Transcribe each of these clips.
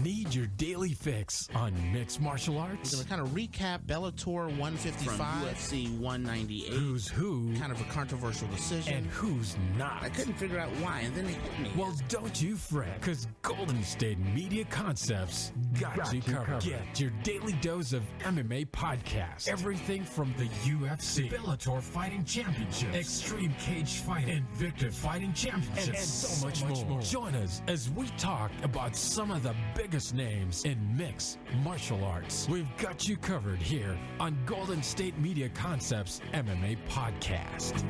Need your daily fix on mixed martial arts? We're going to kind of recap Bellator 155 from UFC 198. Who's who? Kind of a controversial decision. And who's not? I couldn't figure out why, and then it hit me. Well, don't you fret, because Golden State Media Concepts got you covered. Get your daily dose of MMA podcast. Everything from the UFC, Bellator Fighting Championship, Extreme Cage Fighting, Invicta Fighting Championships, and so much more. Join us as we talk about some of the biggest names in mixed martial arts. We've got you covered here on Golden State Media Concepts MMA Podcast.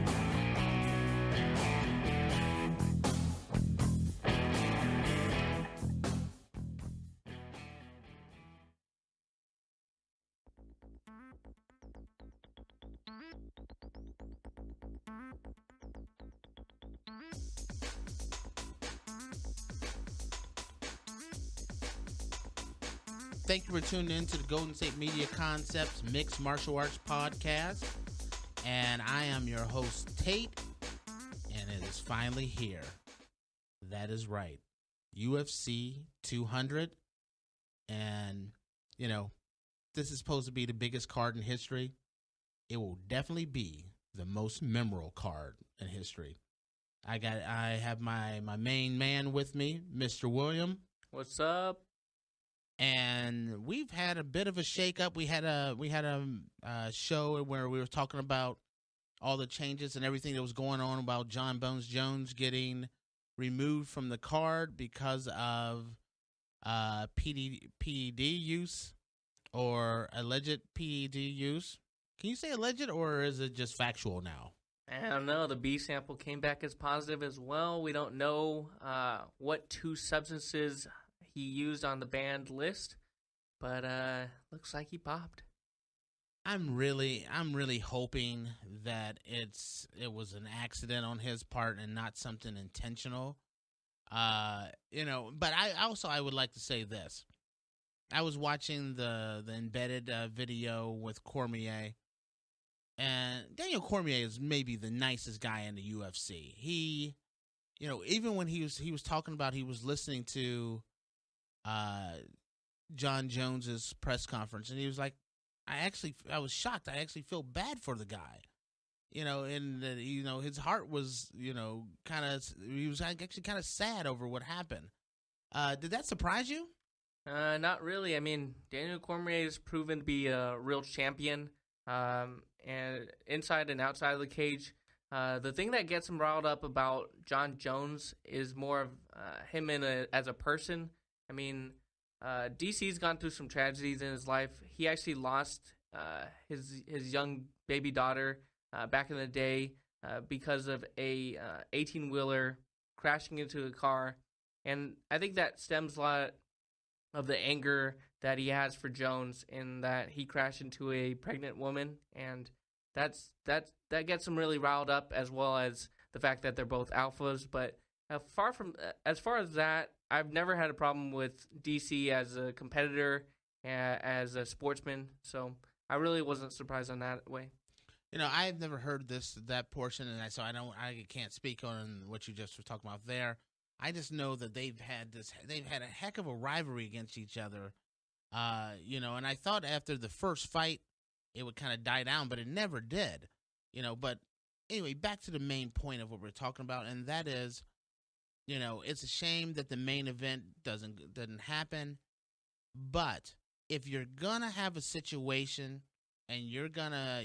Thank you for tuning in to the Golden State Media Concepts Mixed Martial Arts Podcast. And I am your host, Tate, and it is finally here. That is right. UFC 200. And, you know, this is supposed to be the biggest card in history. It will definitely be the most memorable card in history. I have my main man with me, Mr. William. What's up? And we've had a bit of a shakeup. We had a show where we were talking about all the changes and everything that was going on about Jon Bones Jones getting removed from the card because of PED use or alleged PED use. Can you say alleged, or is it just factual now? I don't know. The B sample came back as positive as well. We don't know what two substances he used on the banned list, but looks like he popped. I'm really hoping that it was an accident on his part and not something intentional. But I would like to say this. I was watching the embedded video with Cormier, and Daniel Cormier is maybe the nicest guy in the UFC. He, even when he was talking about, he was listening to Jon Jones's press conference, and he was like, I was shocked. I actually feel bad for the guy, and his heart was, he was actually kind of sad over what happened. Did that surprise you? Not really. I mean, Daniel Cormier has proven to be a real champion, and inside and outside of the cage. The thing that gets him riled up about Jon Jones is more of him as a person. I mean, DC's gone through some tragedies in his life. He actually lost his young baby daughter back in the day because of a 18-wheeler crashing into a car. And I think that stems a lot of the anger that he has for Jones in that he crashed into a pregnant woman. And that gets him really riled up, as well as the fact that they're both alphas. But as far as that, I've never had a problem with DC as a competitor, as a sportsman, so I really wasn't surprised on that way. I've never heard that portion, and I can't speak on what you just were talking about there. I just know that they've had a heck of a rivalry against each other, and I thought after the first fight it would kind of die down, but it never did, But anyway, back to the main point of what we're talking about, and that is, it's a shame that the main event doesn't happen. But if you're gonna have a situation and you're gonna,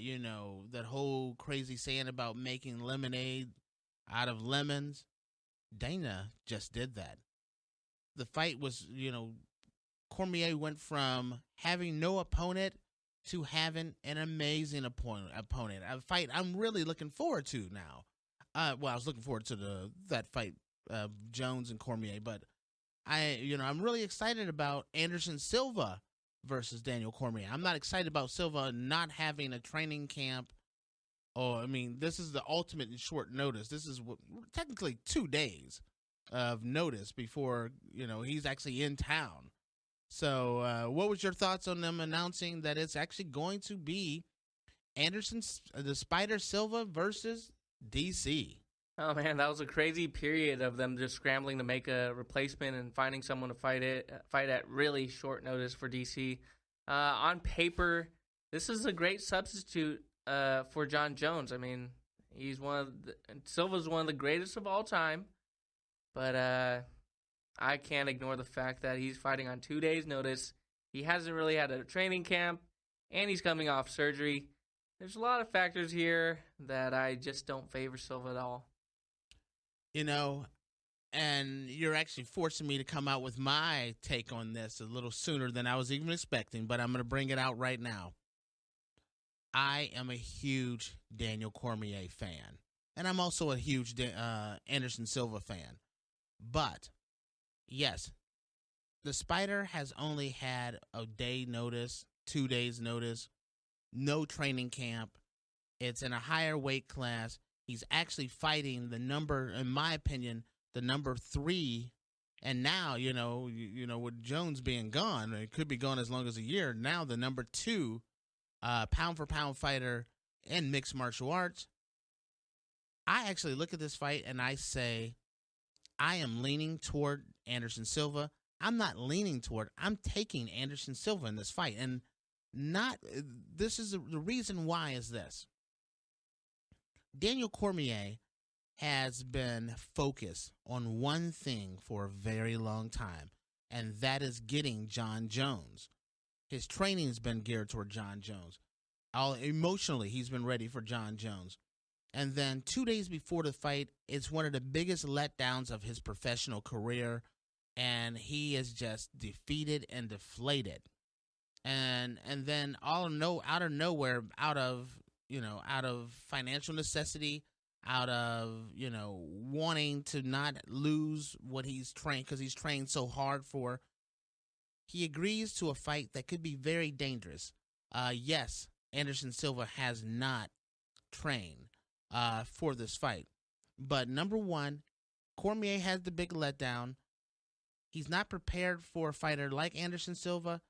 that whole crazy saying about making lemonade out of lemons, Dana just did that. The fight was, Cormier went from having no opponent to having an amazing opponent. A fight I'm really looking forward to now. I was looking forward to that fight. Jones and Cormier, but I'm really excited about Anderson Silva versus Daniel Cormier. I'm not excited about Silva not having a training camp. This is the ultimate in short notice. This is technically 2 days of notice before he's actually in town. So, what was your thoughts on them announcing that it's actually going to be Anderson the Spider Silva versus DC? Oh man, that was a crazy period of them just scrambling to make a replacement and finding someone to fight at really short notice for DC. On paper, this is a great substitute for Jon Jones. I mean, Silva's one of the greatest of all time, but I can't ignore the fact that he's fighting on 2 days' notice. He hasn't really had a training camp, and he's coming off surgery. There's a lot of factors here that I just don't favor Silva at all. You know, and you're actually forcing me to come out with my take on this a little sooner than I was even expecting, but I'm going to bring it out right now. I am a huge Daniel Cormier fan, and I'm also a huge Anderson Silva fan. But, yes, the Spider has only had a day notice, 2 days notice, no training camp. It's in a higher weight class. He's actually fighting the number, in my opinion, the number 3. And now, you know, with Jones being gone, it could be gone as long as a year. Now the number 2 pound for pound fighter in mixed martial arts. I actually look at this fight and I say, I am leaning toward Anderson Silva. I'm not leaning toward, I'm taking Anderson Silva in this fight. And this is the reason why is this. Daniel Cormier has been focused on one thing for a very long time, and that is getting Jon Jones. His training has been geared toward Jon Jones. Emotionally, he's been ready for Jon Jones. And then 2 days before the fight, it's one of the biggest letdowns of his professional career, and he is just defeated and deflated. And then out of nowhere, out of financial necessity, out of, wanting to not lose what he's trained, because he's trained so hard for, he agrees to a fight that could be very dangerous. Yes, Anderson Silva has not trained for this fight. But number one, Cormier has the big letdown. He's not prepared for a fighter like Anderson Silva.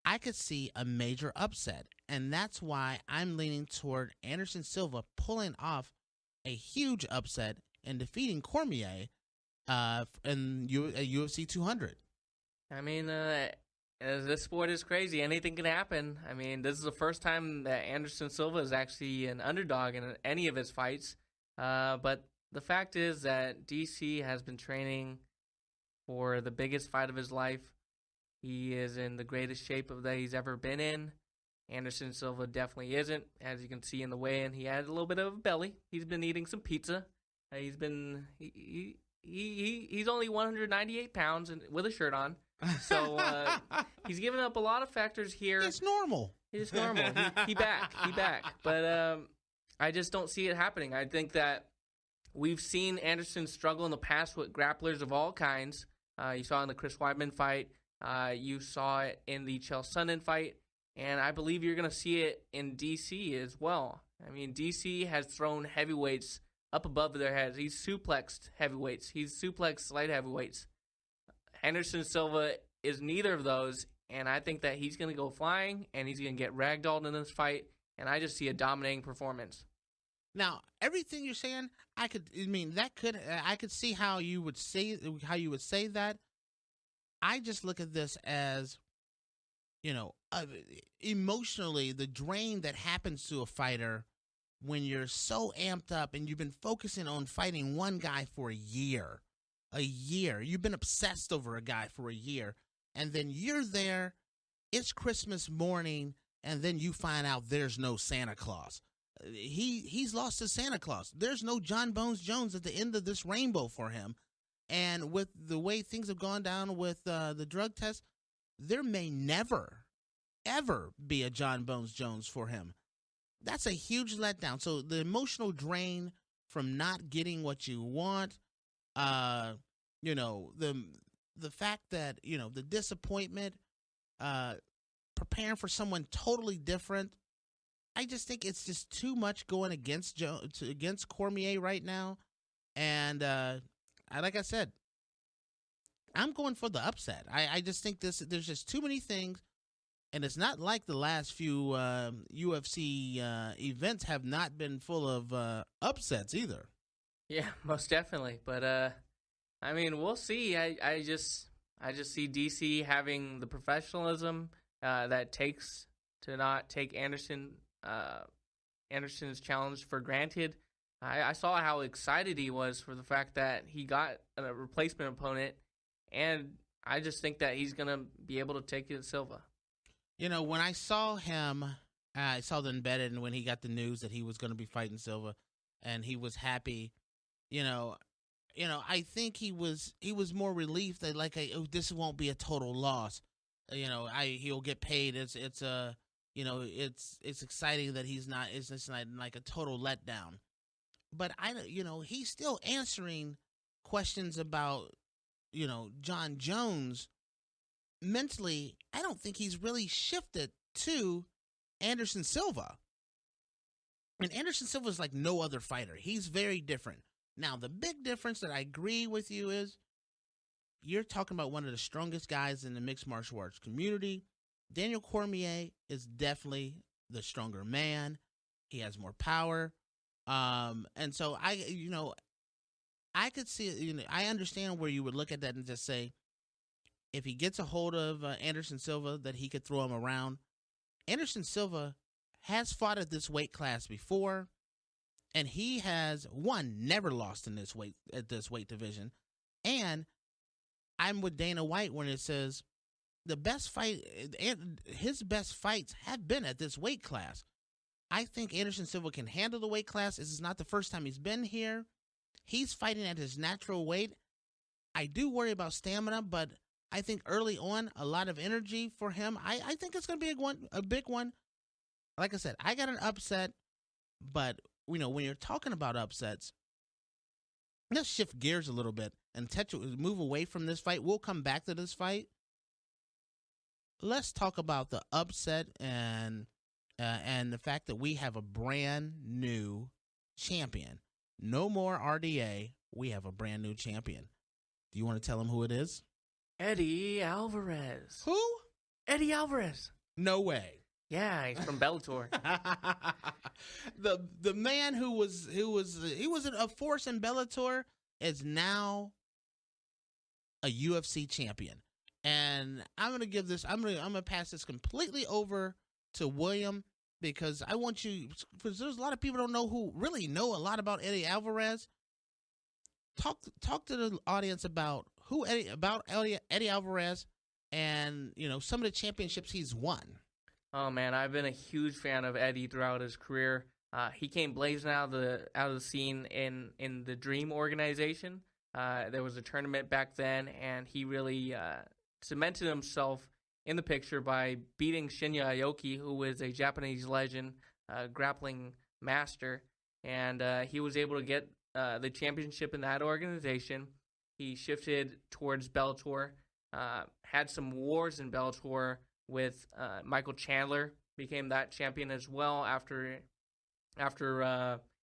I could see a major upset, and that's why I'm leaning toward Anderson Silva pulling off a huge upset and defeating Cormier in UFC 200. I mean, this sport is crazy. Anything can happen. I mean, this is the first time that Anderson Silva is actually an underdog in any of his fights. But the fact is that DC has been training for the biggest fight of his life. He is in the greatest shape that he's ever been in. Anderson Silva definitely isn't. As you can see in the weigh-in, he had a little bit of a belly. He's been eating some pizza. He's only 198 pounds with a shirt on. So he's given up a lot of factors here. It's normal. It's normal. He back. But I just don't see it happening. I think that we've seen Anderson struggle in the past with grapplers of all kinds. You saw in the Chris Weidman fight. You saw it in the Chael Sonnen fight. And I believe you're going to see it in DC as well. I mean, DC has thrown heavyweights up above their heads. He's suplexed heavyweights. He's suplexed light heavyweights. Anderson Silva is neither of those, and I think that he's going to go flying, and he's going to get ragdolled in this fight, and I just see a dominating performance. Now, everything you're saying, I could see how you would say that. I just look at this as, emotionally, the drain that happens to a fighter when you're so amped up and you've been focusing on fighting one guy for a year. You've been obsessed over a guy for a year, and then you're there, it's Christmas morning, and then you find out there's no Santa Claus. He's lost his Santa Claus. There's no Jon Bones Jones at the end of this rainbow for him. And with the way things have gone down with the drug test, there may never, ever be a Jon Bones Jones for him. That's a huge letdown. So the emotional drain from not getting what you want, the fact that, the disappointment, preparing for someone totally different. I just think it's just too much going against Cormier right now. And like I said, I'm going for the upset. I just think there's just too many things. And it's not like the last few UFC events have not been full of upsets either. Yeah, most definitely. But I mean, we'll see. I just see DC having the professionalism that takes to not take Anderson's challenge for granted. I saw how excited he was for the fact that he got a replacement opponent, and I just think that he's gonna be able to take it to Silva. You know, when I saw him, I saw the embedded, and when he got the news that he was going to be fighting Silva, and he was happy. You know, I think he was more relieved that this won't be a total loss. He'll get paid. It's exciting that it's not like a total letdown. But he's still answering questions about, Jon Jones. Mentally, I don't think he's really shifted to Anderson Silva. And Anderson Silva is like no other fighter. He's very different. Now, the big difference that I agree with you is you're talking about one of the strongest guys in the mixed martial arts community. Daniel Cormier is definitely the stronger man. He has more power. And so I could see, I understand where you would look at that and just say, if he gets a hold of Anderson Silva, that he could throw him around. Anderson Silva has fought at this weight class before, and he has never lost in this weight division. And I'm with Dana White when it says the best fight, his best fights have been at this weight class. I think Anderson Silva can handle the weight class. This is not the first time he's been here. He's fighting at his natural weight. I do worry about stamina, but I think early on, a lot of energy for him. I think it's going to be a big one. Like I said, I got an upset, but when you're talking about upsets, let's shift gears a little bit and move away from this fight. We'll come back to this fight. Let's talk about the upset and the fact that we have a brand new champion. No more RDA. We have a brand new champion. Do you want to tell him who it is? Eddie Alvarez. Who? Eddie Alvarez. No way. Yeah, he's from Bellator. The man who was a force in Bellator is now a UFC champion. And I'm gonna pass this completely over to William, because I want you, because there's a lot of people who really know a lot about Eddie Alvarez. Talk to the audience about Eddie Alvarez and some of the championships he's won. Oh man, I've been a huge fan of Eddie throughout his career. He came blazing out of the scene in the Dream organization. There was a tournament back then, and he really cemented himself in the picture by beating Shinya Aoki, who was a Japanese legend, grappling master, and he was able to get the championship in that organization. He shifted towards Bellator, had some wars in Bellator with Michael Chandler, became that champion as well after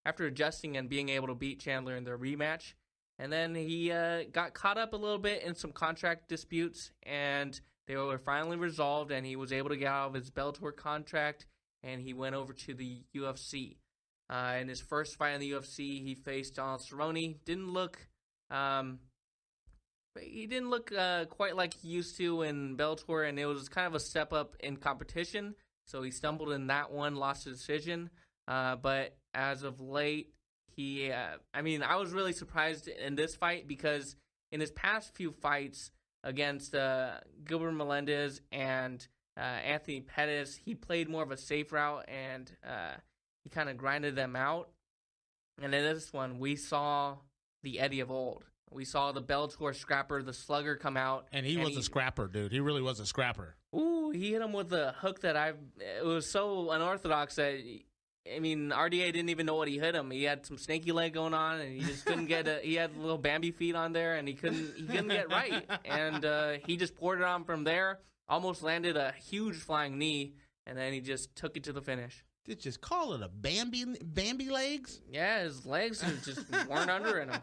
adjusting and being able to beat Chandler in their rematch. And then he got caught up a little bit in some contract disputes, and they were finally resolved, and he was able to get out of his Bellator contract, and he went over to the UFC. In his first fight in the UFC, he faced Donald Cerrone. Didn't look quite like he used to in Bellator, and it was kind of a step up in competition. So he stumbled in that one, lost the decision. But as of late, I was really surprised in this fight, because in his past few fights against Gilbert Melendez and Anthony Pettis, he played more of a safe route, and he kind of grinded them out. And in this one, we saw the Eddie of old. We saw the Bellator scrapper, the slugger, come out. And he was a scrapper, dude. He really was a scrapper. Ooh, he hit him with a hook it was so unorthodox that, RDA didn't even know what he hit him. He had some snaky leg going on, and he just couldn't he had little Bambi feet on there, and he couldn't get right. And he just poured it on from there, almost landed a huge flying knee, and then he just took it to the finish. Did you just call it a Bambi legs? Yeah, his legs just weren't under in him.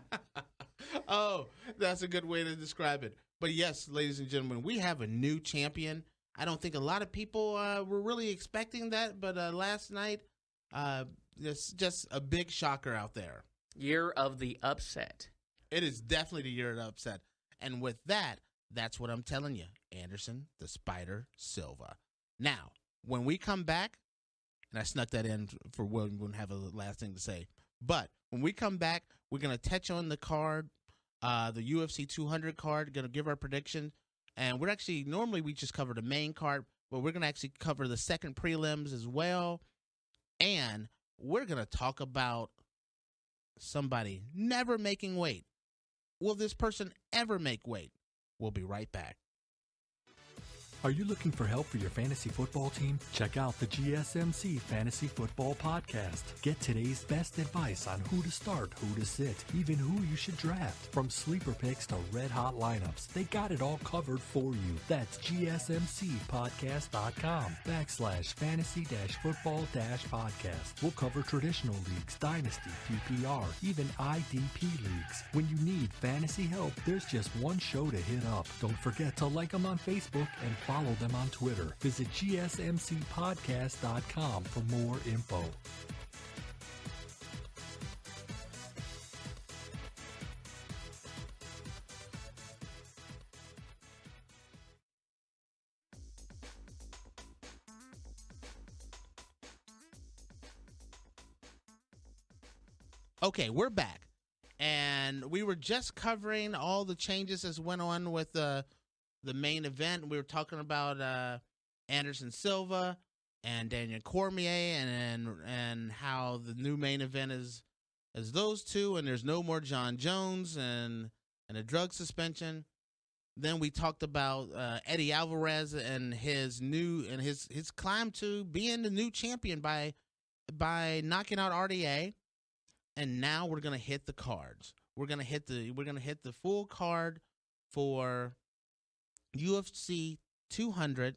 Oh, that's a good way to describe it. But yes, ladies and gentlemen, we have a new champion. I don't think a lot of people were really expecting that, but last night, just a big shocker out there. Year of the upset. It is definitely the year of the upset. And with that, that's what I'm telling you. Anderson, the Spider Silva. Now, when we come back, and I snuck that in for Will, we wouldn't have a last thing to say. But when we come back, we're going to touch on the card, the UFC 200 card, going to give our prediction. And we're actually, normally we just cover the main card, but we're going to actually cover the second prelims as well. And we're going to talk about somebody never making weight. Will this person ever make weight? We'll be right back. Are you looking for help for your fantasy football team? Check out the GSMC Fantasy Football Podcast. Get today's best advice on who to start, who to sit, even who you should draft. From sleeper picks to red-hot lineups, they got it all covered for you. That's gsmcpodcast.com/fantasy-football-podcast. We'll cover traditional leagues, dynasty, PPR, even IDP leagues. When you need fantasy help, there's just one show to hit up. Don't forget to like them on Facebook and follow them on Twitter. Visit gsmcpodcast.com for more info. Okay, we're back. And we were just covering all the changes that went on with the main event. We were talking about Anderson Silva and Daniel Cormier and how the new main event is those two, and there's no more John Jones and a drug suspension. Then we talked about Eddie Alvarez and his climb to being the new champion by knocking out RDA. And now we're gonna hit the cards. We're gonna hit the full card for UFC 200.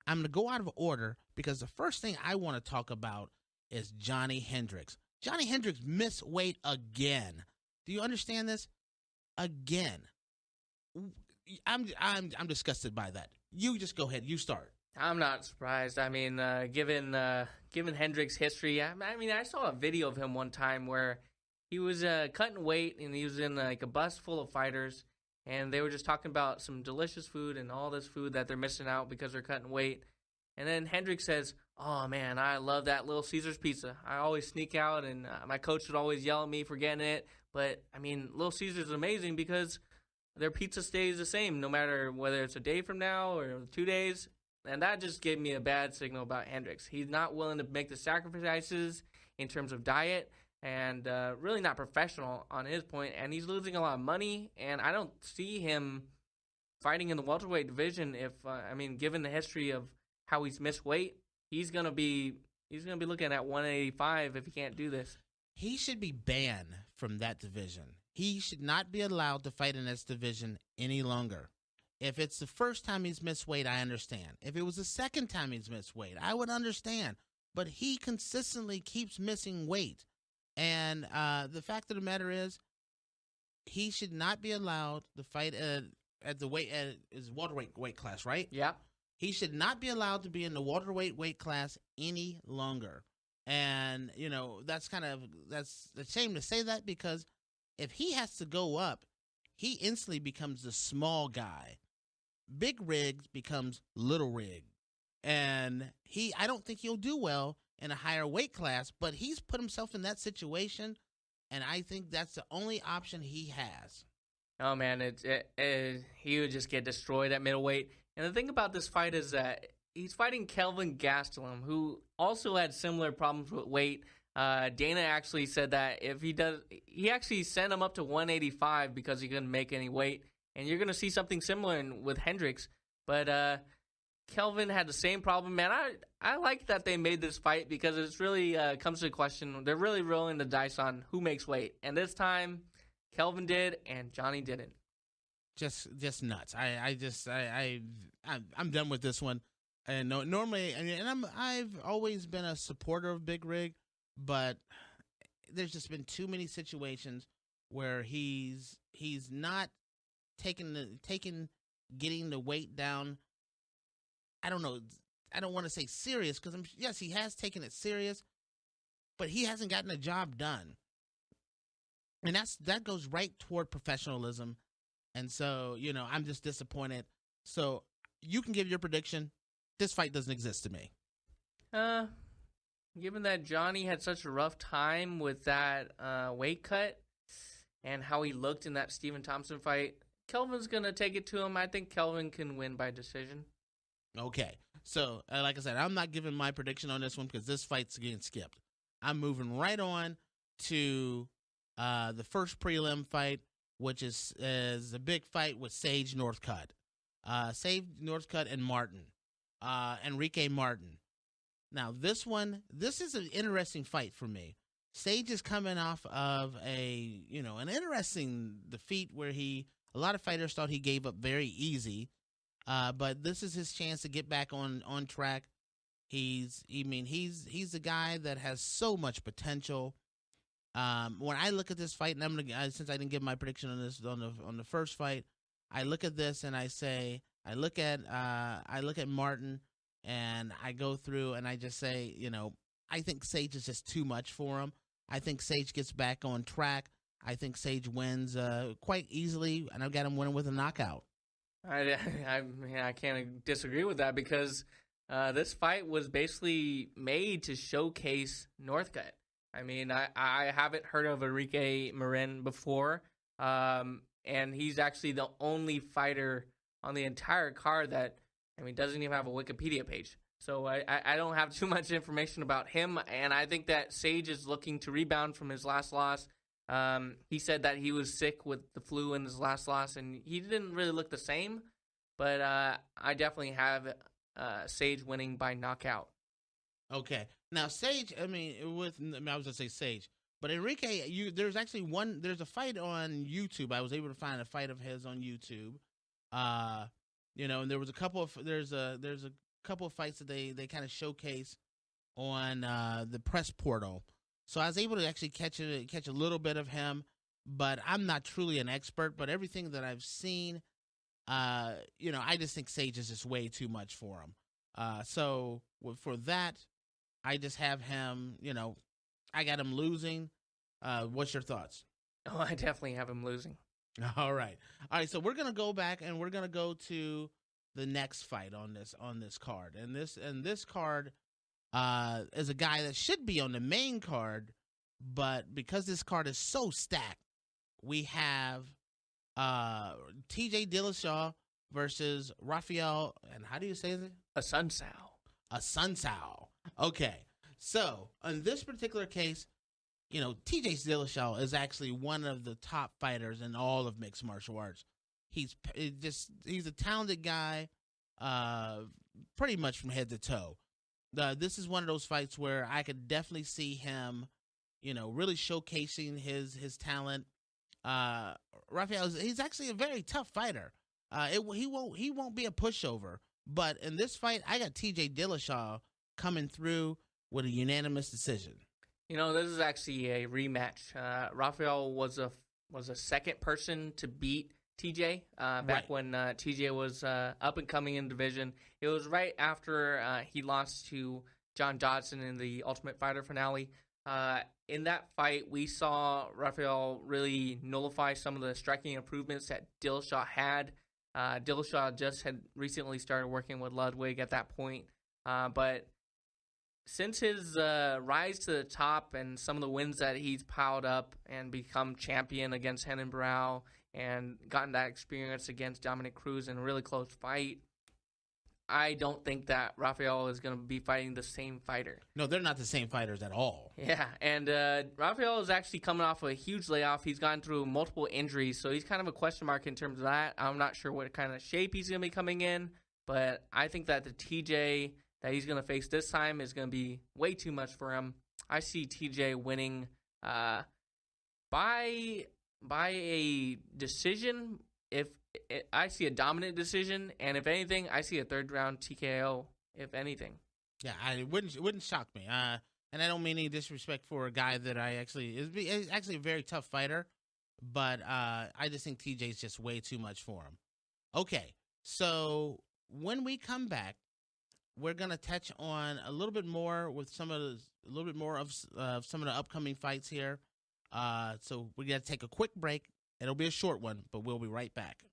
I'm going to go out of order because the first thing I want to talk about is Johny Hendricks. Johny Hendricks missed weight again. Do you understand this? Again. I'm disgusted by that. You just go ahead. You start. I'm not surprised. I mean, given Hendricks' history, I saw a video of him one time where he was cutting weight and he was in like a bus full of fighters. And they were just talking about some delicious food and all this food that they're missing out because they're cutting weight. And then Hendricks says, "Oh, man, I love that Little Caesars pizza. I always sneak out, and my coach would always yell at me for getting it. But, I mean, Little Caesars is amazing because their pizza stays the same no matter whether it's a day from now or 2 days." And that just gave me a bad signal about Hendricks. He's not willing to make the sacrifices in terms of diet. And really not professional on his point, and he's losing a lot of money, and I don't see him fighting in the welterweight division if, given the history of how he's missed weight, he's gonna be looking at 185 if he can't do this. He should be banned from that division. He should not be allowed to fight in this division any longer. If it's the first time he's missed weight, I understand. If it was the second time he's missed weight, I would understand. But he consistently keeps missing weight. And the fact of the matter is, he should not be allowed to fight at his welterweight weight class, right? Yeah. He should not be allowed to be in the welterweight weight class any longer. And that's a shame to say that, because if he has to go up, he instantly becomes the small guy. Big Rig becomes Little Rig, and I don't think he'll do well in a higher weight class, but he's put himself in that situation, and I think that's the only option he has. Oh, man, he would just get destroyed at middleweight. And the thing about this fight is that he's fighting Kevlin Gaselum, who also had similar problems with weight. Dana actually said that he actually sent him up to 185 because he couldn't make any weight. And you're going to see something similar with Hendricks. But Kevlin had the same problem, man. I like that they made this fight because it's really comes to the question. They're really rolling the dice on who makes weight, and this time Kevlin did, and Johny didn't. Just nuts. I'm done with this one. And normally, I've always been a supporter of Big Rig, but there's just been too many situations where he's not getting the weight down. I don't know. I don't want to say serious because yes, he has taken it serious, but he hasn't gotten the job done, and that goes right toward professionalism. And so, I'm just disappointed. So you can give your prediction. This fight doesn't exist to me. Given that Johny had such a rough time with that weight cut and how he looked in that Stephen Thompson fight, Kevlin's going to take it to him. I think Kevlin can win by decision. Okay. So, like I said, I'm not giving my prediction on this one because this fight's getting skipped. I'm moving right on to the first prelim fight, which is a big fight with Sage Northcutt. Sage Northcutt and Martin. Enrique Martin. Now, this is an interesting fight for me. Sage is coming off of an interesting defeat where a lot of fighters thought he gave up very easy. But this is his chance to get back on track. He's the guy that has so much potential. When I look at this fight, and since I didn't give my prediction on this on the first fight, I look at this and I say, I look at Martin and I go through and I just say, I think Sage is just too much for him. I think Sage gets back on track. I think Sage wins quite easily, and I've got him winning with a knockout. I can't disagree with that because this fight was basically made to showcase Northcutt. I mean, I haven't heard of Enrique Marin before, and he's actually the only fighter on the entire card that, doesn't even have a Wikipedia page. So I don't have too much information about him, and I think that Sage is looking to rebound from his last loss. He said that he was sick with the flu in his last loss, and he didn't really look the same, but I definitely have Sage winning by knockout. Okay. Now, Sage, I was going to say Sage, but Enrique, there's a fight on YouTube. I was able to find a fight of his on YouTube. And there was a couple of fights that they kind of showcase on the press portal. So I was able to actually catch a little bit of him, but I'm not truly an expert. But everything that I've seen, I just think Sage is just way too much for him. So for that, I just have him. I got him losing. What's your thoughts? Oh, I definitely have him losing. All right. So we're gonna go back and we're gonna go to the next fight on this card, and this card is a guy that should be on the main card, but because this card is so stacked, we have TJ Dillashaw versus Raphael, and how do you say it? Assuncao. Okay. So in this particular case, TJ Dillashaw is actually one of the top fighters in all of mixed martial arts. He's a talented guy, pretty much from head to toe. This is one of those fights where I could definitely see him, really showcasing his talent. Raphael, he's actually a very tough fighter. He won't be a pushover. But in this fight, I got TJ Dillashaw coming through with a unanimous decision. This is actually a rematch. Raphael was a second person to beat TJ back when TJ was up and coming in division. It was right after he lost to John Dodson in the Ultimate Fighter finale. In that fight, we saw Raphael really nullify some of the striking improvements that Dillashaw had. Dillashaw just had recently started working with Ludwig at that point. But since his rise to the top and some of the wins that he's piled up and become champion against Renan Barão and gotten that experience against Dominic Cruz in a really close fight, I don't think that Raphael is going to be fighting the same fighter. No, they're not the same fighters at all. Yeah, and Raphael is actually coming off a huge layoff. He's gone through multiple injuries, so he's kind of a question mark in terms of that. I'm not sure what kind of shape he's going to be coming in, but I think that the TJ that he's going to face this time is going to be way too much for him. I see TJ winning by a decision. I see a dominant decision, and if anything, I see a third round TKO. If anything, yeah, it wouldn't shock me. And I don't mean any disrespect for a guy that is actually a very tough fighter, but I just think TJ's just way too much for him. Okay, so when we come back, we're gonna touch on a little bit more with some of some of the upcoming fights here. So we got to take a quick break. It'll be a short one, but we'll be right back.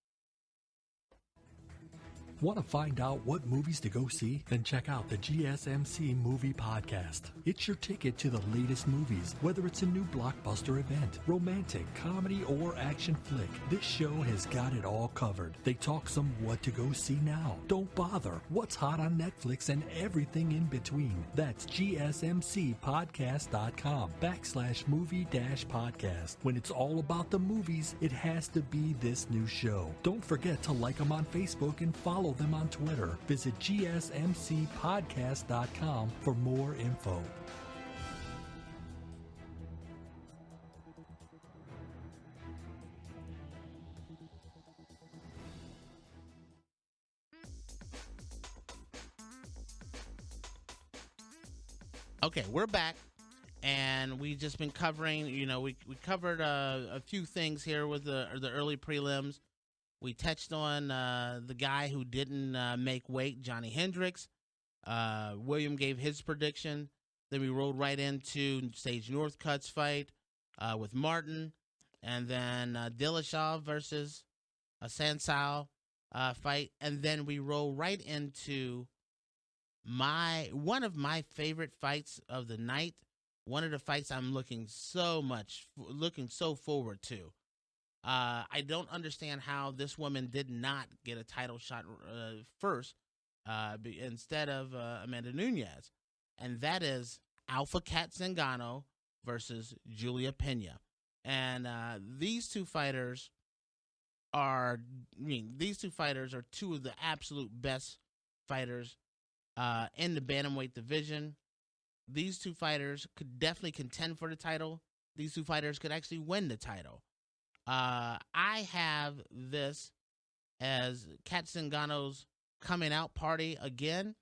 Want to find out what movies to go see? Then check out the GSMC Movie Podcast. It's your ticket to the latest movies, whether it's a new blockbuster event, romantic, comedy, or action flick. This show has got it all covered. They talk some what to go see now. Don't bother. What's hot on Netflix and everything in between. That's gsmcpodcast.com/movie-podcast. When it's all about the movies, it has to be this new show. Don't forget to like them on Facebook and follow them on Twitter. Visit gsmcpodcast.com for more info. Okay, we're back, and we've just been covering, we covered a few things here with the early prelims. We touched on the guy who didn't make weight, Johnny Hendricks. William gave his prediction. Then we rolled right into Sage Northcutt's fight with Martin. And then Dillashaw versus Assuncao fight. And then we roll right into one of my favorite fights of the night. One of the fights I'm looking so forward to. I don't understand how this woman did not get a title shot first instead of Amanda Nunes, and that is Alpha Cat Zingano versus Julia Pena. And these two fighters are two of the absolute best fighters in the bantamweight division. These two fighters could definitely contend for the title. These two fighters could actually win the title. I have this as Cat Zingano's coming out party again.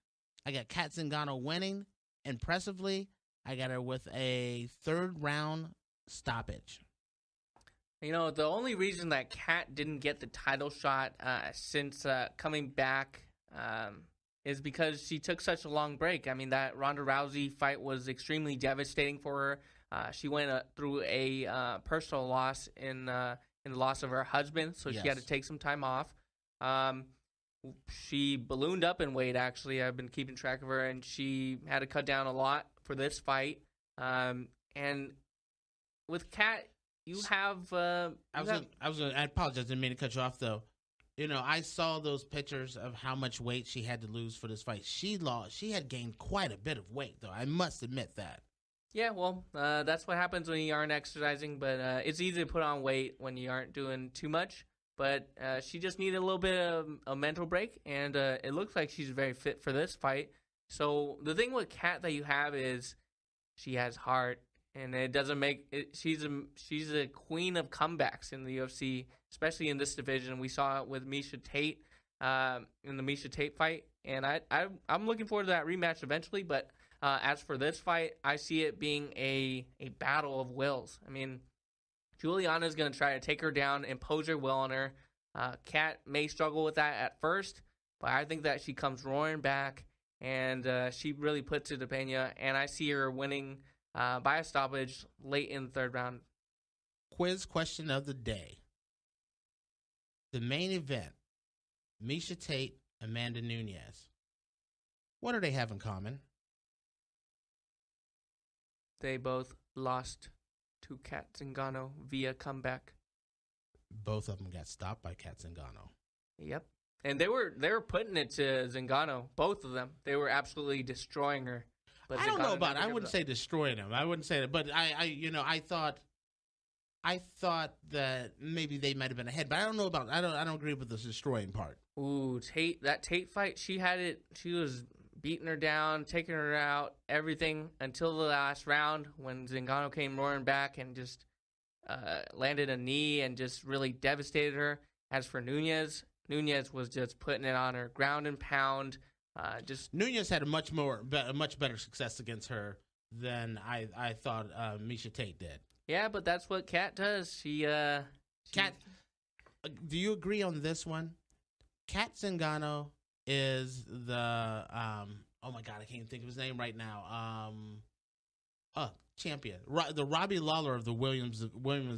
I got Cat Zingano winning impressively. I got her with a third round stoppage. The only reason that Cat didn't get the title shot since coming back is because she took such a long break. I mean, that Ronda Rousey fight was extremely devastating for her. She went through a personal loss in the loss of her husband, so Yes. she had to take some time off. She ballooned up in weight, actually. I've been keeping track of her, and she had to cut down a lot for this fight. And with Kat, you have... I apologize, I didn't mean to cut you off, though. I saw those pictures of how much weight she had to lose for this fight. She had gained quite a bit of weight, though. I must admit that. Yeah, well, that's what happens when you aren't exercising, but it's easy to put on weight when you aren't doing too much. But she just needed a little bit of a mental break, and it looks like she's very fit for this fight. So the thing with Kat that you have is she has heart, and it doesn't make it. She's a queen of comebacks in the UFC, especially in this division. We saw it with Miesha Tate in the Miesha Tate fight, and I'm looking forward to that rematch eventually, but. As for this fight, I see it being a battle of wills. I mean, Juliana is going to try to take her down, impose her will on her. Kat may struggle with that at first, but I think that she comes roaring back, and she really puts it to Pena, and I see her winning by a stoppage late in the third round. Quiz question of the day. The main event, Miesha Tate, Amanda Nunes. What do they have in common? They both lost to Cat Zingano via comeback. Both of them got stopped by Cat Zingano. Yep. And they were putting it to Zingano, both of them. They were absolutely destroying her. But I don't know about it. I wouldn't say destroying him. I wouldn't say that, but I thought that maybe they might have been ahead, but I don't know about. I don't agree with the destroying part. Ooh, that Tate fight, she had it. She was beating her down, taking her out, everything until the last round when Zingano came roaring back and just landed a knee and just really devastated her. As for Nunes was just putting it on her, ground and pound. Nunes had a much better success against her than I thought Miesha Tate did. Yeah, but that's what Kat does. Kat, do you agree on this one? Cat Zingano is the oh my God, I can't even think of his name right now. Champion, the Robbie Lawler of the Williams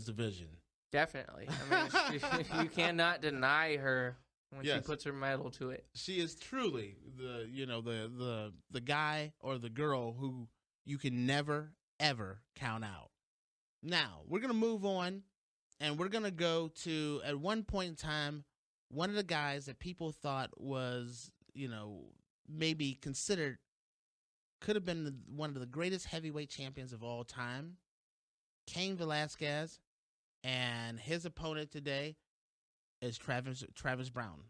division. Definitely. I mean, you cannot deny her when she puts her medal to it. She is truly the guy or the girl who you can never ever count out. Now we're gonna move on, and we're gonna go to, at one point in time, one of the guys that people thought was, maybe considered could have been one of the greatest heavyweight champions of all time, Cain Velasquez, and his opponent today is Travis Browne.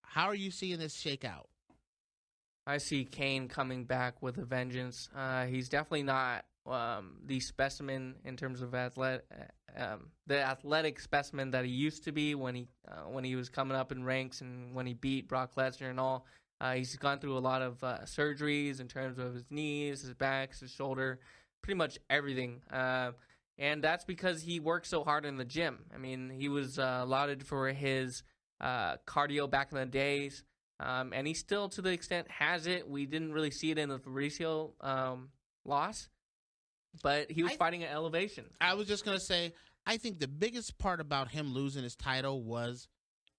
How are you seeing this shake out? I see Cain coming back with a vengeance. He's definitely not the specimen in terms of the athletic specimen that he used to be when he was coming up in ranks and when he beat Brock Lesnar and all. He's gone through a lot of surgeries in terms of his knees, his back, his shoulder, pretty much everything. And that's because he worked so hard in the gym. I mean, he was lauded for his cardio back in the days, and he still, to the extent, has it. We didn't really see it in the Fabricio loss, but he was fighting at elevation. I was just going to say, I think the biggest part about him losing his title was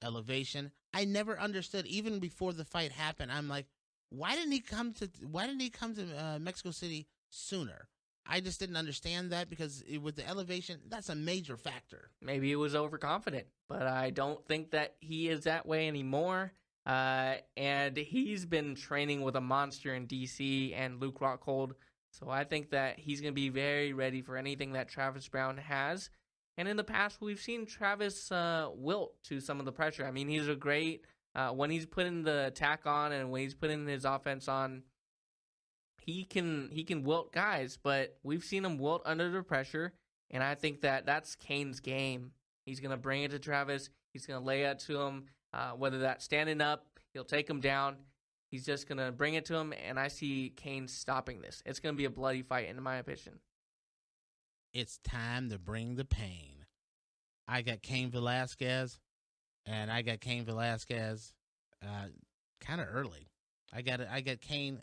elevation. I never understood, even before the fight happened. I'm like, why didn't he come to Mexico City sooner? I just didn't understand that, because with the elevation, that's a major factor. Maybe he was overconfident, but I don't think that he is that way anymore. And he's been training with a monster in DC and Luke Rockhold, so I think that he's going to be very ready for anything that Travis Browne has. And in the past, we've seen Travis wilt to some of the pressure. I mean, he's a great, when he's putting the attack on and when he's putting his offense on, he can wilt guys, but we've seen him wilt under the pressure, and I think that that's Cain's game. He's going to bring it to Travis. He's going to lay it to him, whether that's standing up, he'll take him down. He's just going to bring it to him, and I see Cain stopping this. It's going to be a bloody fight, in my opinion. It's time to bring the pain. I got Cain Velasquez, and I got Cain Velasquez kind of early. I got Cain.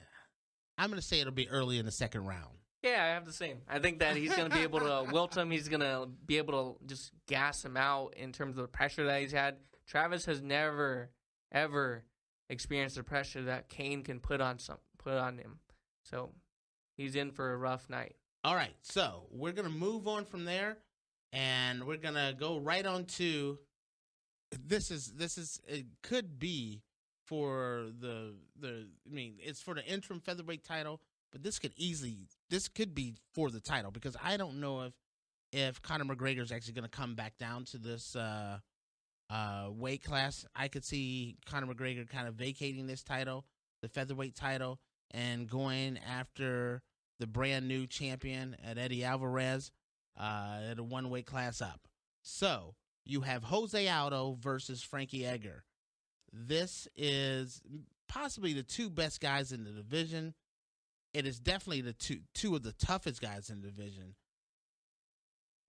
I'm going to say it'll be early in the second round. Yeah, I have the same. I think that he's going to be able to wilt him. He's going to be able to just gas him out in terms of the pressure that he's had. Travis has never, ever experienced the pressure that Cain can put on him. So he's in for a rough night. All right, so we're going to move on from there, and we're going to go right on to this is it could be for it's for the interim featherweight title, but this could be for the title, because I don't know if Conor McGregor is actually going to come back down to this weight class. I could see Conor McGregor kind of vacating this title, the featherweight title, and going after the brand new champion at Eddie Alvarez at a one weight class up. So you have Jose Aldo versus Frankie Edgar. This is possibly the two best guys in the division. It is definitely the two of the toughest guys in the division.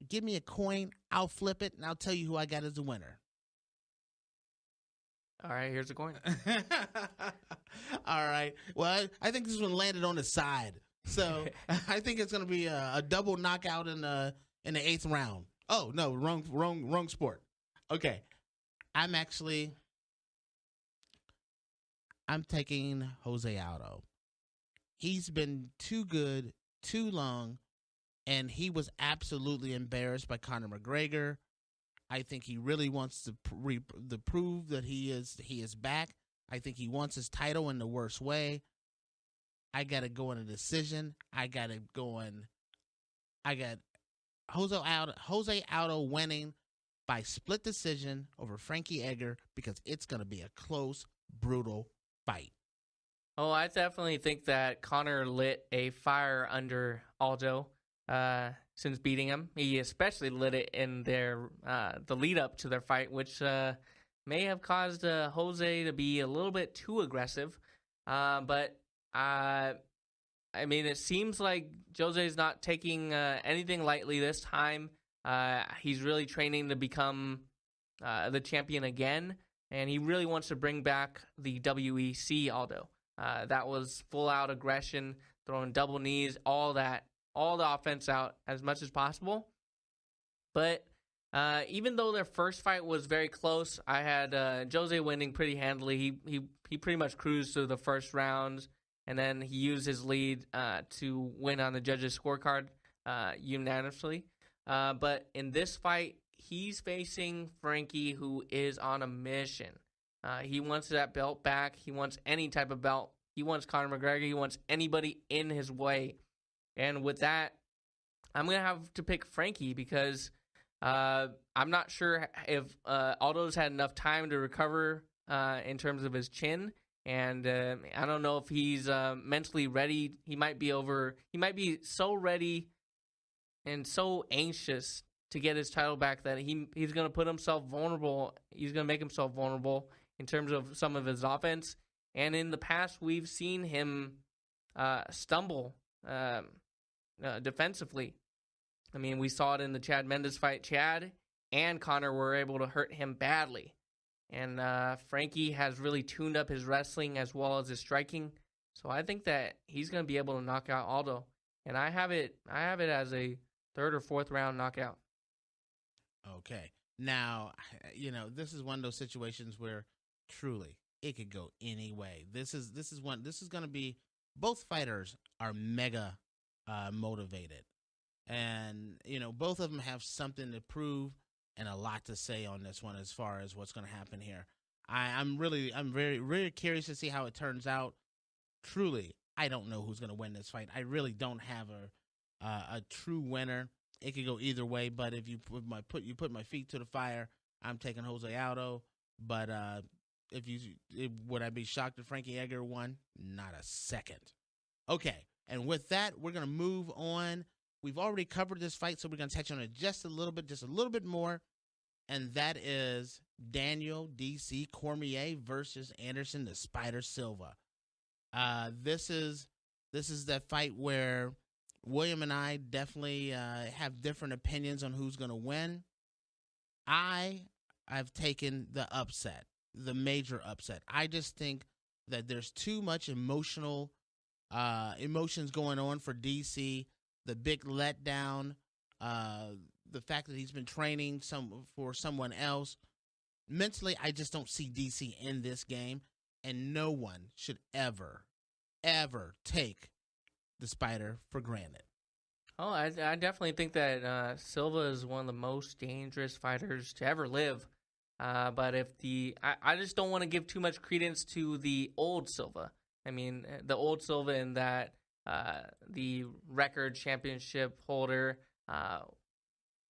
Give me a coin, I'll flip it, and I'll tell you who I got as the winner. All right, here's a coin. All right. Well, I think this one landed on his side. So I think it's going to be a double knockout in the 8th round. Oh, no, wrong sport. Okay. I'm taking Jose Aldo. He's been too good, too long, and he was absolutely embarrassed by Conor McGregor. I think he really wants to prove that he is back. I think he wants his title in the worst way. I got to go in a decision. I got Jose Aldo winning by split decision over Frankie Edgar, because it's going to be a close, brutal fight. Oh, I definitely think that Conor lit a fire under Aldo since beating him. He especially lit it in the lead up to their fight, which may have caused Jose to be a little bit too aggressive. But I mean, it seems like Jose's not taking anything lightly this time. He's really training to become the champion again, and he really wants to bring back the WEC Aldo. That was full out aggression, throwing double knees, all the offense out as much as possible. But even though their first fight was very close, I had Jose winning pretty handily. He pretty much cruised through the first rounds, and then he used his lead to win on the judges' scorecard unanimously. But in this fight, he's facing Frankie, who is on a mission. He wants that belt back. He wants any type of belt. He wants Conor McGregor. He wants anybody in his way. And with that, I'm going to have to pick Frankie because I'm not sure if Aldo's had enough time to recover in terms of his chin. And I don't know if he's mentally ready. He might be so ready and so anxious to get his title back that he's going to put himself vulnerable. He's going to make himself vulnerable in terms of some of his offense. And in the past, we've seen him stumble defensively. I mean, we saw it in the Chad Mendes fight. Chad and Conor were able to hurt him badly. And Frankie has really tuned up his wrestling as well as his striking. So I think that he's going to be able to knock out Aldo. And I have it as a third or fourth round knockout. Okay. Now, this is one of those situations where truly it could go any way. This is going to be, both fighters are mega motivated. And, both of them have something to prove and a lot to say on this one as far as what's going to happen here. I'm very, very curious to see how it turns out. Truly, I don't know who's going to win this fight. I really don't have a true winner. It could go either way, but if you put my feet to the fire, I'm taking Jose Aldo. But would I be shocked if Frankie Edgar won? Not a second. Okay, and with that, we're gonna move on. We've already covered this fight, so we're gonna touch on it just a little bit more, and that is Daniel DC Cormier versus Anderson the Spider Silva. This is that fight where William and I definitely have different opinions on who's going to win. I've taken the upset, the major upset. I just think that there's too much emotions going on for DC. The big letdown, the fact that he's been training for someone else. Mentally, I just don't see DC in this game, and no one should ever take the Spider for granted. Oh, I definitely think that Silva is one of the most dangerous fighters to ever live. But I just don't want to give too much credence to the old Silva. I mean, the old Silva in that the record championship holder,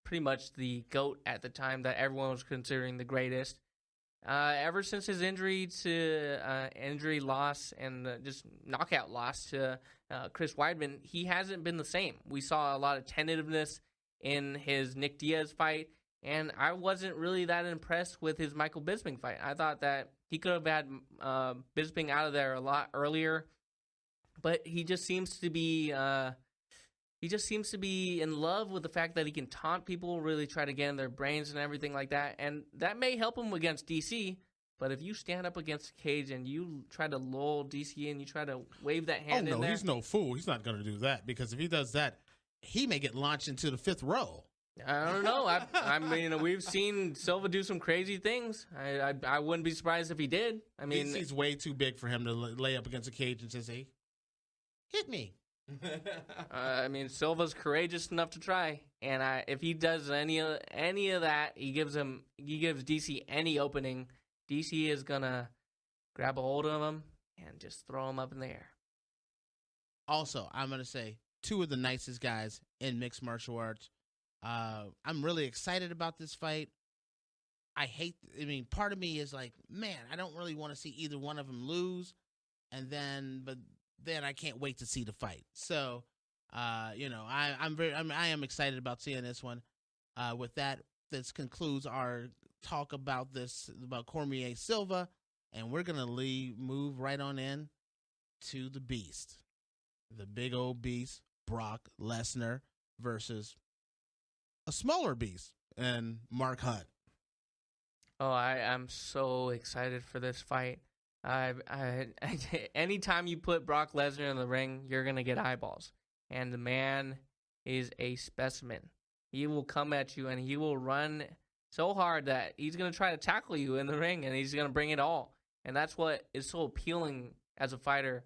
pretty much the GOAT at the time that everyone was considering the greatest. Ever since his injury loss and just knockout loss to Chris Weidman, he hasn't been the same. We saw a lot of tentativeness in his Nick Diaz fight, and I wasn't really that impressed with his Michael Bisping fight. I thought that he could have had Bisping out of there a lot earlier, but he just seems to be in love with the fact that he can taunt people, really try to get in their brains and everything like that. And that may help him against DC, but if you stand up against the cage and you try to lull DC and you try to wave that hand in there. He's no fool. He's not going to do that, because if he does that, he may get launched into the fifth row. I don't know. I mean, we've seen Silva do some crazy things. I wouldn't be surprised if he did. I mean, DC's way too big for him to lay up against a cage and say, hit me. I mean, Silva's courageous enough to try, and if he does any of that, he gives DC any opening. DC is gonna grab a hold of him and just throw him up in the air. Also, I'm gonna say two of the nicest guys in mixed martial arts. I'm really excited about this fight. Part of me is like, man, I don't really want to see either one of them lose, but then I can't wait to see the fight. So, I am excited about seeing this one. With that, this concludes our talk about Cormier Silva, and we're gonna move right on in to the beast, the big old beast, Brock Lesnar versus a smaller beast and Mark Hunt. Oh, I am so excited for this fight. Anytime you put Brock Lesnar in the ring, you're gonna get eyeballs. And the man is a specimen. He will come at you and he will run so hard that he's gonna try to tackle you in the ring, and he's gonna bring it all. And that's what is so appealing as a fighter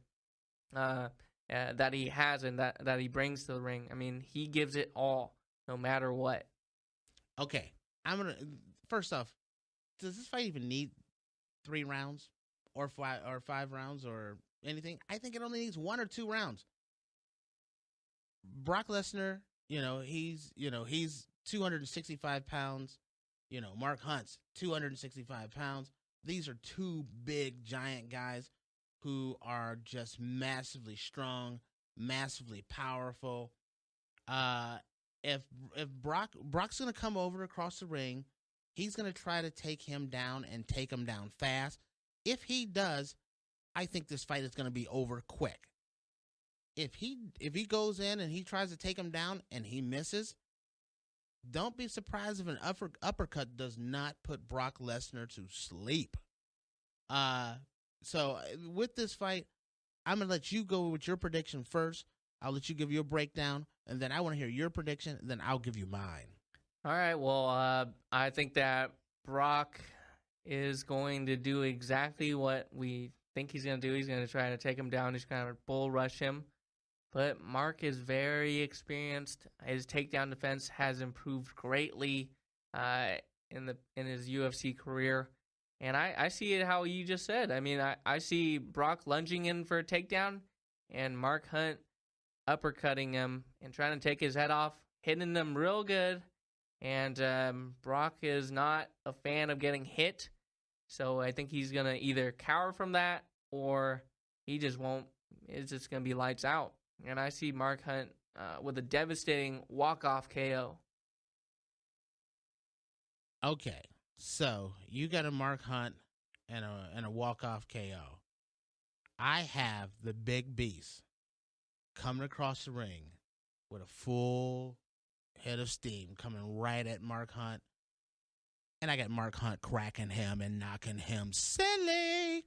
that he has and that he brings to the ring. I mean, he gives it all, no matter what. Okay, first off, does this fight even need 3 rounds or 5 rounds or anything? I think it only needs 1 or 2 rounds. Brock Lesnar, he's 265 pounds. Mark Hunt's 265 pounds. These are 2 big, giant guys who are just massively strong, massively powerful. If Brock's going to come over across the ring, he's going to try to take him down and take him down fast. If he does, I think this fight is going to be over quick. If he goes in and he tries to take him down and he misses, don't be surprised if an uppercut does not put Brock Lesnar to sleep. So with this fight, I'm going to let you go with your prediction first. I'll let you give your breakdown, and then I want to hear your prediction, and then I'll give you mine. All right, well, I think that Brock is going to do exactly what we think he's going to do. He's going to try to take him down. He's going to bull rush him. But Mark is very experienced. His takedown defense has improved greatly in his UFC career. And I see it how you just said. I mean, I see Brock lunging in for a takedown and Mark Hunt uppercutting him and trying to take his head off, hitting him real good. And Brock is not a fan of getting hit. So I think he's going to either cower from that or he just won't. It's just going to be lights out. And I see Mark Hunt with a devastating walk-off KO. Okay, so you got a Mark Hunt and a walk-off KO. I have the big beast coming across the ring with a full head of steam coming right at Mark Hunt. And I got Mark Hunt cracking him and knocking him silly.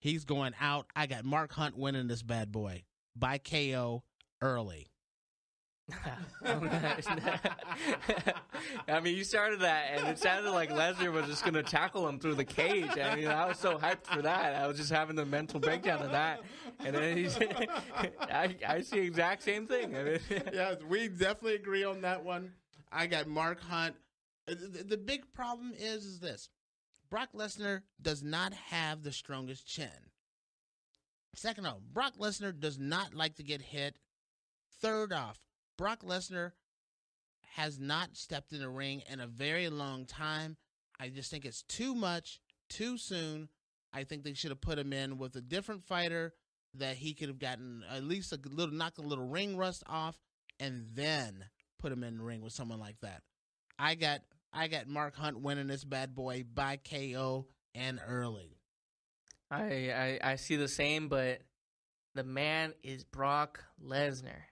He's going out. I got Mark Hunt winning this bad boy by KO early. I mean, you started that, and it sounded like Lesnar was just going to tackle him through the cage. I mean, I was so hyped for that. I was just having the mental breakdown of that. And then I see the exact same thing. I mean, yeah, we definitely agree on that one. I got Mark Hunt. The big problem is this. Brock Lesnar does not have the strongest chin. Second off, Brock Lesnar does not like to get hit. Third off, Brock Lesnar has not stepped in the ring in a very long time. I just think it's too much, too soon. I think they should have put him in with a different fighter that he could have gotten at least knock a little ring rust off, and then put him in the ring with someone like that. I got Mark Hunt winning this bad boy by KO and early. I see the same, but the man is Brock Lesnar.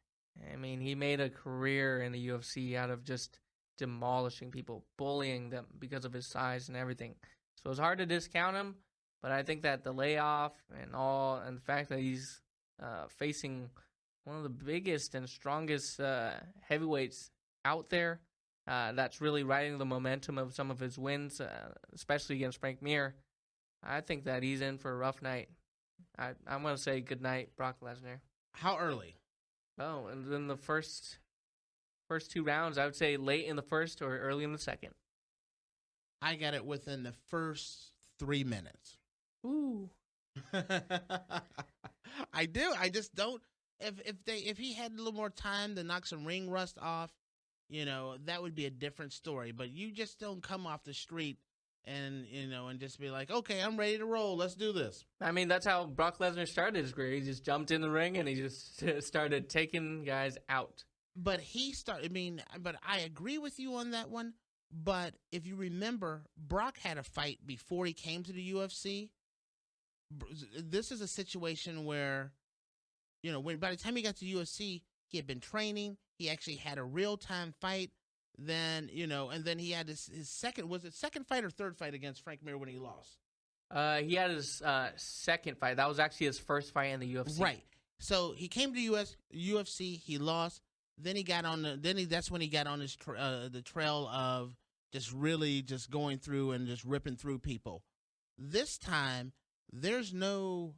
I mean, he made a career in the UFC out of just demolishing people, bullying them because of his size and everything. So it's hard to discount him, but I think that the layoff and the fact that he's facing one of the biggest and strongest heavyweights out there, that's really riding the momentum of some of his wins, especially against Frank Mir. I think that he's in for a rough night. I'm going to say good night, Brock Lesnar. How early? Oh, and then the first 2 rounds, I would say late in the first or early in the second. I got it within the first 3 minutes. Ooh. I do. I just don't. If he had a little more time to knock some ring rust off, that would be a different story. But you just don't come off the street and just be like, okay, I'm ready to roll. Let's do this. I mean, that's how Brock Lesnar started his career. He just jumped in the ring and he just started taking guys out. But but I agree with you on that one. But if you remember, Brock had a fight before he came to the UFC. This is a situation where, when by the time he got to the UFC, he had been training. He actually had a real-time fight. Then, and then he had his second fight or third fight against Frank Mir when he lost? He had his second fight. That was actually his first fight in the UFC. Right. So he came to UFC. He lost. Then he got on that's when he got on his the trail of just really just going through and just ripping through people. This time, there's no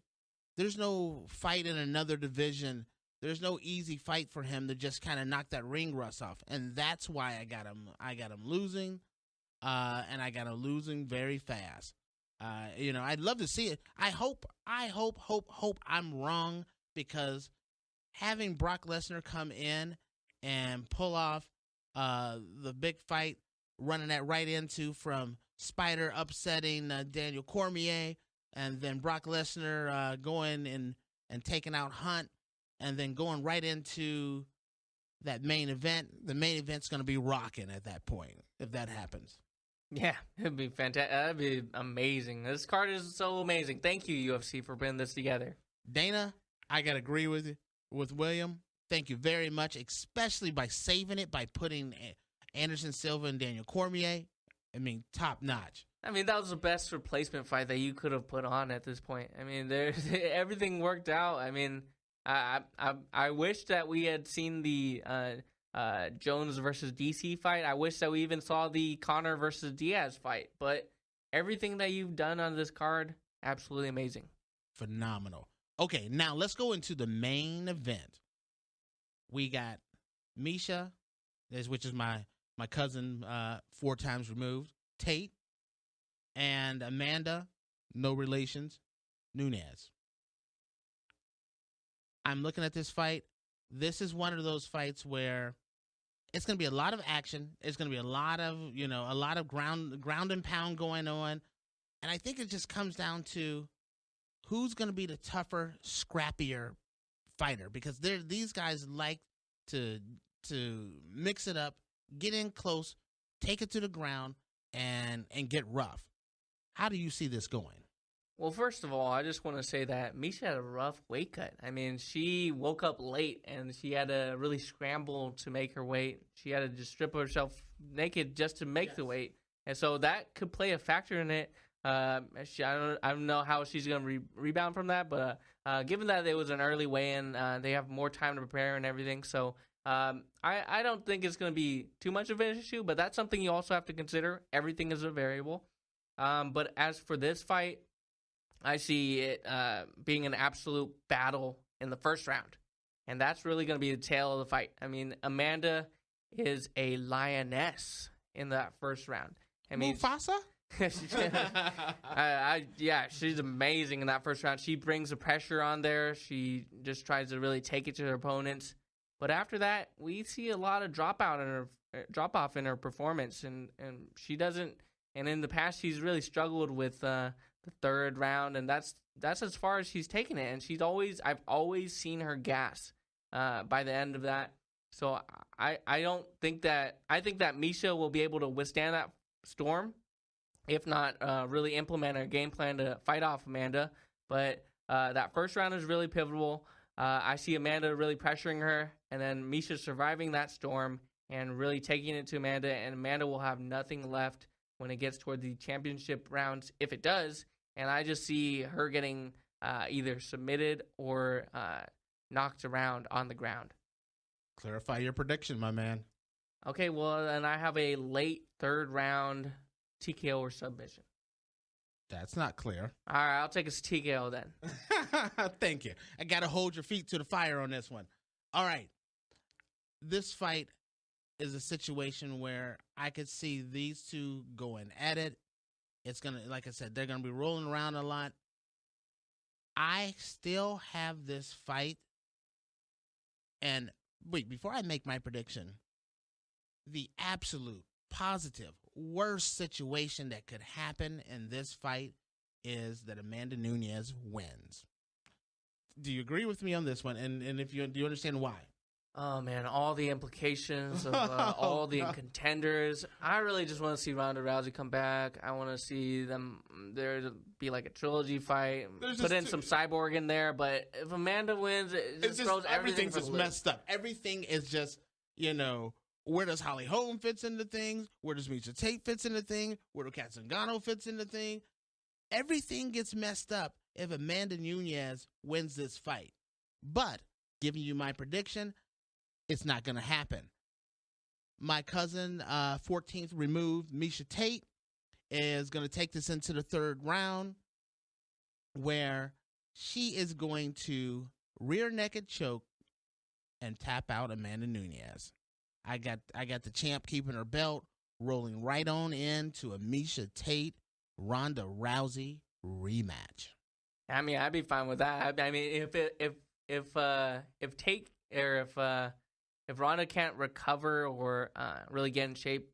fight in another division. There's no easy fight for him to just kind of knock that ring rust off, and that's why I got him losing, and I got him losing very fast. I'd love to see it. I hope I'm wrong, because having Brock Lesnar come in and pull off the big fight, running that right into from Spider upsetting Daniel Cormier, and then Brock Lesnar going and taking out Hunt, and then going right into that main event. The main event's going to be rocking at that point, if that happens. Yeah, it'd be fantastic. That'd be amazing. This card is so amazing. Thank you, UFC, for putting this together. Dana, I got to agree with William. Thank you very much, especially by saving it, by putting Anderson Silva and Daniel Cormier. I mean, top notch. I mean, that was the best replacement fight that you could have put on at this point. I mean, everything worked out. I mean, I wish that we had seen the Jones versus DC fight. I wish that we even saw the Conor versus Diaz fight. But everything that you've done on this card, absolutely amazing. Phenomenal. Okay, now let's go into the main event. We got Miesha, which is my cousin 4 times removed, Tate, and Amanda, no relations, Nunes. I'm looking at this fight. This is one of those fights where it's going to be a lot of action. It's going to be a lot of ground and pound going on. And I think it just comes down to who's going to be the tougher, scrappier fighter, because these guys like to mix it up, get in close, take it to the ground, and get rough. How do you see this going? Well, first of all, I just want to say that Miesha had a rough weight cut. I mean, she woke up late, and she had to really scramble to make her weight. She had to just strip herself naked just to make the weight. And so that could play a factor in it. I don't know how she's going to rebound from that, but given that it was an early weigh-in, they have more time to prepare and everything. So I don't think it's going to be too much of an issue, but that's something you also have to consider. Everything is a variable. But as for this fight, I see it being an absolute battle in the first round. And that's really going to be the tail of the fight. I mean, Amanda is a lioness in that first round. I mean, Mufasa? Yeah, she's amazing in that first round. She brings the pressure on there. She just tries to really take it to her opponents. But after that, we see a lot of drop off in her performance, and she doesn't. And in the past, she's really struggled with the third round, and that's as far as she's taken it. And I've always seen her gas by the end of that. So I think that Miesha will be able to withstand that storm, if not really implement her game plan to fight off Amanda. But that first round is really pivotal. I see Amanda really pressuring her, and then Miesha surviving that storm and really taking it to Amanda, and Amanda will have nothing left when it gets toward the championship rounds, if it does. And I just see her getting either submitted or knocked around on the ground. Clarify your prediction, my man. Okay, well, then I have a late third round TKO or submission. That's not clear. All right, I'll take a TKO then. Thank you. I got to hold your feet to the fire on this one. All right. This fight is a situation where I could see these two going at it. It's going to, like I said, they're going to be rolling around a lot. I still have this fight. And wait, before I make my prediction, the absolute positive worst situation that could happen in this fight is that Amanda Nunes wins. Do you agree with me on this one? And if do you understand why? Oh, man, all the implications of all the contenders. I really just want to see Ronda Rousey come back. I want to see there be like a trilogy fight. Put in some Cyborg in there. But if Amanda wins, it just throws everything everything's just messed up. Everything is just, where does Holly Holm fits into things? Where does Miesha Tate fits into things? Where do Zingano fits into things? everything gets messed up if Amanda Nunes wins this fight. But giving you my prediction, it's not going to happen. My cousin, 14th removed, Miesha Tate, is going to take this into the third round, where she is going to rear naked choke and tap out Amanda Nunes. I got the champ keeping her belt, rolling right on into a Miesha Tate Ronda Rousey rematch. I mean, I'd be fine with that. I mean, if Tate or if Ronda can't recover or really get in shape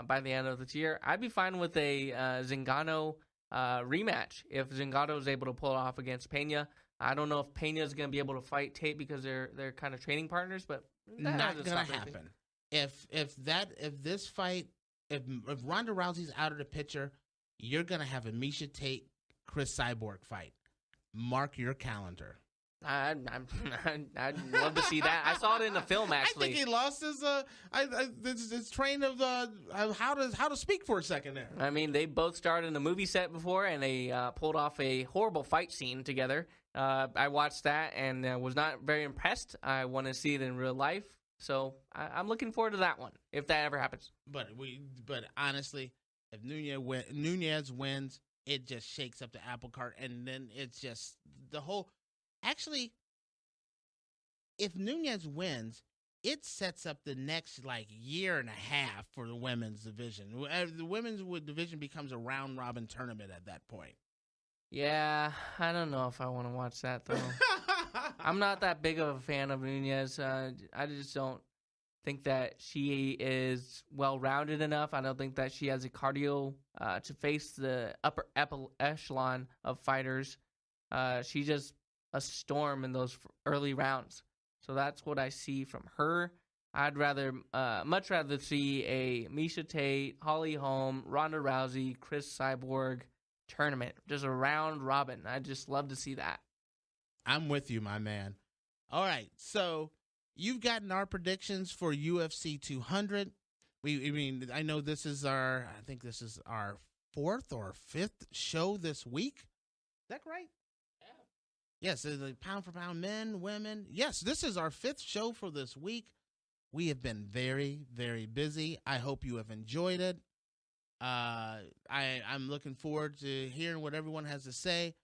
by the end of this year, I'd be fine with a Zingano rematch if Zingano is able to pull it off against Pena. I don't know if Pena is going to be able to fight Tate because they're kind of training partners, but not going to happen. If Ronda Rousey's out of the picture, you're going to have a Miesha Tate Chris Cyborg fight. Mark your calendar. I'd love to see that. I saw it in the film, actually. I think he lost his train of how to speak for a second there. I mean, they both starred in a movie set before, and they pulled off a horrible fight scene together. I watched that and was not very impressed. I want to see it in real life, so I'm looking forward to that one if that ever happens. But honestly, if Nunes wins, it just shakes up the apple cart, and then it's just the whole. Actually, if Nunes wins, it sets up the next year and a half for the women's division. The women's division becomes a round robin tournament at that point. Yeah, I don't know if I want to watch that though. I'm not that big of a fan of Nunes. I just don't think that she is well-rounded enough. I don't think that she has the cardio to face the upper echelon of fighters. She's just a storm in those early rounds. So that's what I see from her. I'd much rather see a Miesha Tate, Holly Holm, Ronda Rousey, Chris Cyborg tournament. Just a round robin. I'd just love to see that. I'm with you, my man. All right, so you've gotten our predictions for UFC 200. I know this is our fourth or fifth show this week. Is that right? Yes, the pound for pound men, women. Yes, this is our fifth show for this week. We have been very, very busy. I hope you have enjoyed it. I'm looking forward to hearing what everyone has to say.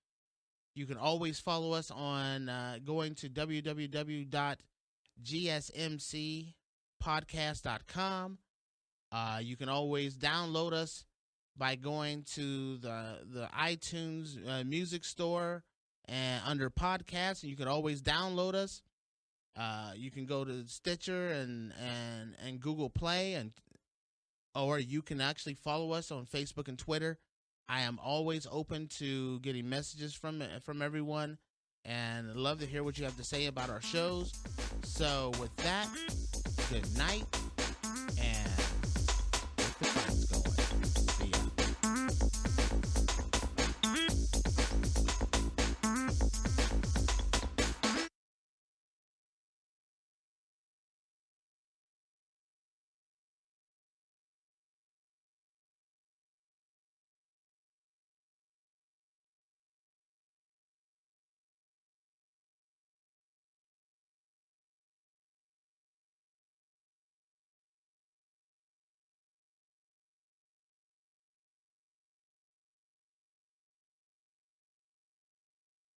You can always follow us on going to www.gsmcpodcast.com. You can always download us by going to the iTunes music store and under podcasts, and you can always download us. You can go to Stitcher and Google Play, or you can actually follow us on Facebook and Twitter. I am always open to getting messages from everyone, and love to hear what you have to say about our shows. So with that, good night.